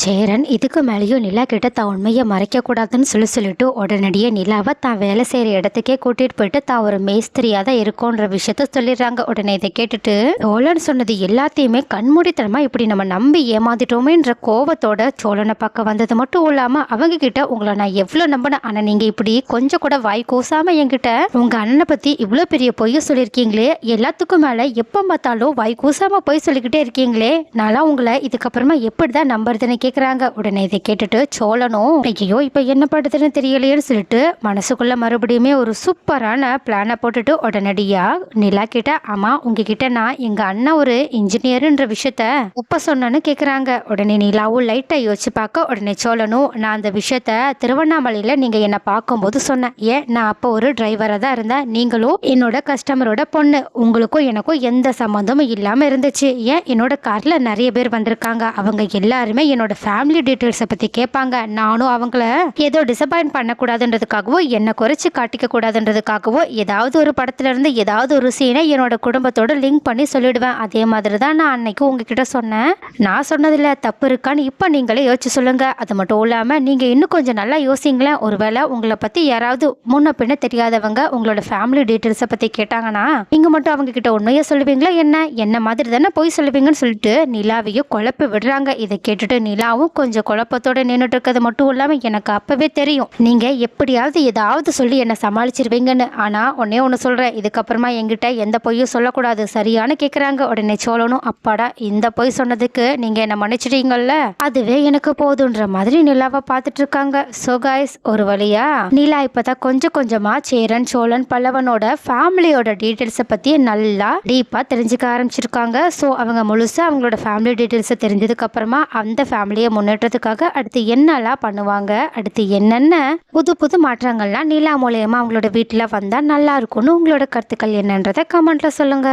சேரன் இதுக்கு மேலேயும் நிலா கிட்ட தான் உண்மையை மறைக்க கூடாதுன்னு சொல்லிட்டு உடனடியே நிலாவை தான் வேலை செய்யற இடத்துக்கே கூட்டிட்டு போயிட்டு தான் ஒரு மேஸ்திரியா தான் இருக்கும்ன்ற விஷயத்த சொல்லிடுறாங்க. உடனே இதை கேட்டுட்டு சோழன் சொன்னது எல்லாத்தையுமே கண்மூடித்தனமா இப்படி நம்ம நம்பி ஏமாத்திட்டோமேன்ற கோவத்தோட சோழனை பார்க்க வந்தது மட்டும் இல்லாம அவங்க கிட்ட உங்களை நான் எவ்வளவு நம்பினேன், ஆனா நீங்க இப்படி கொஞ்சம் கூட வாய் கூசாம என்கிட்ட உங்க அண்ணனை பத்தி இவ்வளவு பெரிய பொய்ய சொல்லியிருக்கீங்களே, எல்லாத்துக்கும் மேல எப்ப பார்த்தாலும் வாய் கூசாம பொய் சொல்லிக்கிட்டே இருக்கீங்களே, நான்லாம் உங்களை இதுக்கப்புறமா எப்படிதான் நம்புறதுன்னு கேக்குறாங்க. உடனே இதை கேட்டுட்டு சோழனும் ஐயோ இப்ப என்ன பண்றதுன்னு தெரியலையேன்னு சொல்லிட்டு மனசுக்குள்ள மறுபடியுமே ஒரு சூப்பரான பிளானை போட்டுட்டு உடனடியா நிலா கிட்ட ஆமா உங்ககிட்ட நான் எங்க அண்ணா ஒரு இன்ஜினியர்ன்ற விஷயத்த உப்ப சொன்னேன்னு கேக்குறாங்க. உடனே நிலாவும் லைட்டா யோசிச்சு பார்க்க உடனே சோழனும் நான் அந்த விஷயத்த திருவண்ணாமலையில நீங்க என்ன பார்க்கும்போது சொன்னேன், ஏன் நான் அப்போ ஒரு டிரைவரா தான் இருந்தேன், நீங்களும் என்னோட கஸ்டமரோட பொண்ணு, உங்களுக்கும் எனக்கும் எந்த சம்மந்தமும் இல்லாம இருந்துச்சு, ஏன் என்னோட கார்ல நிறைய பேர் வந்திருக்காங்க, அவங்க எல்லாருமே என்னோட ஃபேமிலி டீடைல்ஸை பத்தி கேட்பாங்க, நானும் அவங்கள ஏதோ டிசப்பாயிண்ட் பண்ணக்கூடாதுன்றதுக்காகவோ என்னை குறைச்சி காட்டிக்க கூடாதுன்றதுக்காகவோ ஏதாவது ஒரு படத்துல இருந்து ஏதாவது ஒரு சீனை என்னோட குடும்பத்தோட லிங்க் பண்ணி சொல்லிடுவேன். அதே மாதிரி தான் நான் அன்னைக்கு உங்ககிட்ட சொன்னேன், நான் சொன்னதில்ல தப்பு இருக்கான்னு இப்போ நீங்களே யோசிச்சு சொல்லுங்க. அது மட்டும் இல்லாம நீங்க இன்னும் கொஞ்சம் நல்லா யோசிங்களேன், ஒருவேளை உங்களை பத்தி யாராவது முன்ன பின்ன தெரியாதவங்க உங்களோட ஃபேமிலி டீடைல்ஸை பத்தி கேட்டாங்கன்னா நீங்க மட்டும் அவங்க கிட்ட உண்மையை சொல்லுவீங்களா, என்ன மாதிரி தானே போய் சொல்லுவீங்கன்னு சொல்லிட்டு நிலாவையும் குழப்பி விடுறாங்க. இதை கேட்டுட்டு நிலாவும் கொஞ்சம் குழப்பத்தோட நின்றுட்டு இருக்கிறது மட்டும் இல்லாம எனக்கு அப்பவே தெரியும் நீங்க எப்படியாவது ஏதாவது சொல்லி என்ன சமாளிச்சிருவீங்கன்னு, ஆனா ஒன்னே ஒண்ணு சொல்றேன், இதுக்கப்புறமா என்கிட்ட எந்த பொய்யும் சொல்லக்கூடாது சரியானு கேக்குறாங்க. உடனே சோழனும் அப்பாடா இந்த பொய் சொன்னதுக்கு நீங்க என்ன மன்னிச்சிட்டீங்கல்ல, அதுவே எனக்கு போதுன்ற மாதிரி நிலாவை பார்த்துட்டு இருக்காங்க. சோ கைஸ் ஒரு வழியா நிலா இப்பதான் கொஞ்சம் கொஞ்சமா சேரன் சோழன் பல்லவனோட ஃபேமிலியோட டீட்டெயில்ஸை பத்தி நல்லா டீப்பா தெரிஞ்சுக்க ஆரம்பிச்சிருக்காங்க. ஸோ அவங்க முழுசா அவங்களோட ஃபேமிலி டீட்டெயில்ஸை தெரிஞ்சதுக்கு அப்புறமா அந்த ஃபேமிலியை முன்னேற்றத்துக்காக அடுத்து என்னெல்லாம் பண்ணுவாங்க, அடுத்து என்னென்ன புது புது மாற்றங்கள்லாம் நிலா மூலயமா அவங்களோட வீட்டில் வந்தால் நல்லா இருக்கும்னு உங்களோட கருத்துக்கள் என்னன்றதை கமெண்ட்ல சொல்லுங்க.